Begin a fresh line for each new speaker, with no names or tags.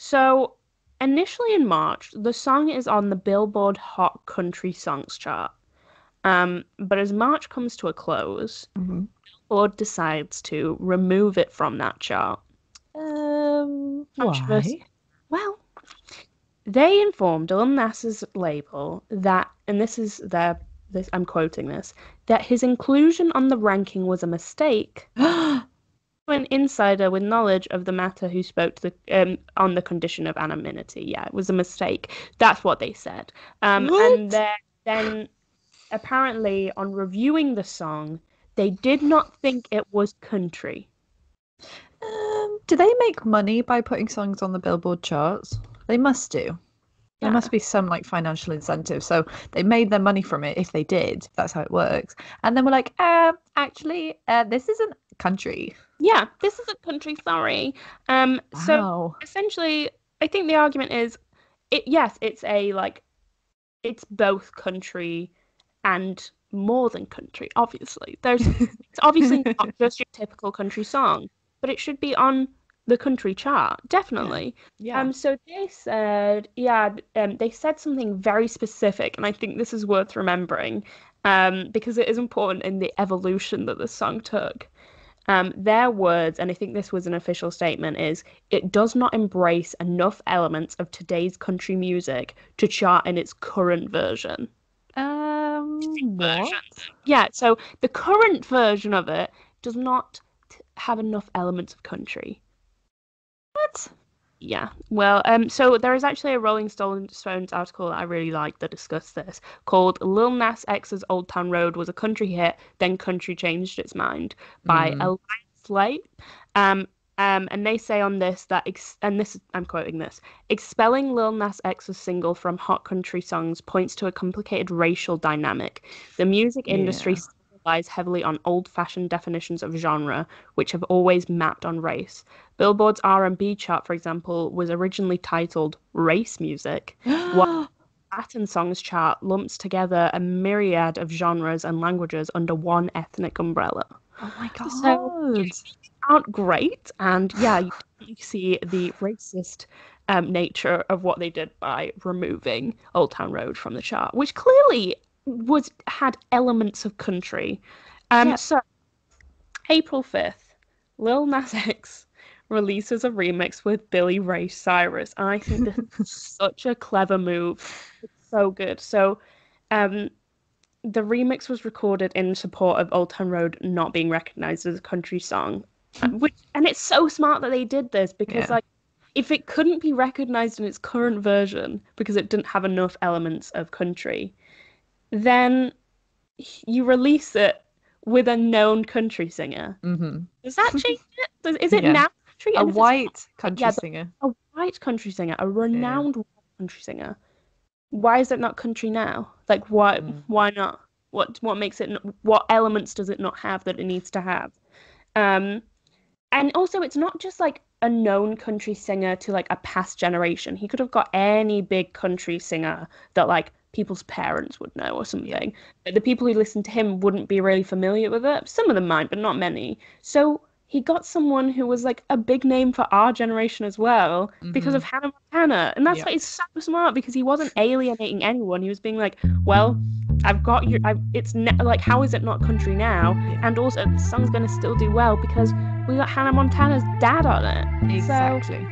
So initially in March, the song is on the Billboard Hot Country Songs chart. But as March comes to a close,
Hmm.
Billboard decides to remove it from that chart. Controversy.
Why?
Well, they informed Lil Nas's label that, and I'm quoting this, that his inclusion on the ranking was a mistake. An insider with knowledge of the matter who spoke to the on the condition of anonymity. Yeah, it was a mistake. That's what they said. And
What?
then apparently on reviewing the song, they did not think it was country.
Do they make money by putting songs on the Billboard charts? They must do. There
Yeah.
must be some like financial incentive. So they made their money from it if they did. That's how it works. And then we're like, actually, this isn't country.
Yeah, this is a country, sorry. So
Wow.
essentially, I think the argument is yes, it's a like it's both country and more than country, obviously. It's obviously not just your typical country song, but it should be on the country chart,
Yeah.
definitely.
Yeah.
So they said, yeah, they said something very specific, and I think this is worth remembering, because it is important in the evolution that the song took. Their words, and I think this was an official statement, is it does not embrace enough elements of today's country music to chart in its current version.
What?
Yeah, so the current version of it does not have enough elements of country.
What?
Yeah, well, so there is actually a Rolling Stones article that I really like that discussed this called Lil Nas X's Old Town Road was a country hit, then country changed its mind by
Mm.
Elias Slate. Um, and they say on this that, and this I'm quoting this, expelling Lil Nas X's single from Hot Country Songs points to a complicated racial dynamic. The music industry
Yeah.
still relies heavily on old-fashioned definitions of genre, which have always mapped on race. Billboard's R&B chart, for example, was originally titled Race Music, while
Oh
the Latin songs chart lumps together a myriad of genres and languages under one ethnic umbrella.
my
So
God.
aren't great, and yeah, you see the racist nature of what they did by removing Old Town Road from the chart, which clearly was had elements of country.
Yeah.
So April 5th, Lil Nas X releases a remix with Billy Ray Cyrus. And I think this is such a clever move. It's so good. So, um, the remix was recorded in support of Old Town Road not being recognized as a country song, and it's so smart that they did this because,
Yeah.
like, if it couldn't be recognized in its current version because it didn't have enough elements of country, then you release it with a known country singer.
Hmm.
Does that change it? Is it
Yeah.
now country?
A
And if it's
white country
yeah,
singer.
a white country singer, a
Yeah.
renowned white country singer. Why is it not country now? Like, why?
Mm.
Why not? What makes it? What elements does it not have that it needs to have? Um, and also, it's not just like a known country singer to like a past generation. He could have got any big country singer that like people's parents would know or
Yeah.
something. But the people who listen to him wouldn't be really familiar with it. Some of them might, but not many. So he got someone who was like a big name for our generation as well because
Hmm.
of Hannah Montana. And that's
Yeah.
why it's so smart because he wasn't alienating anyone. He was being like, well, I've got you. Like, how is it not country now?
Yeah.
And also, the song's gonna still do well because we got Hannah Montana's dad on it. So
Exactly.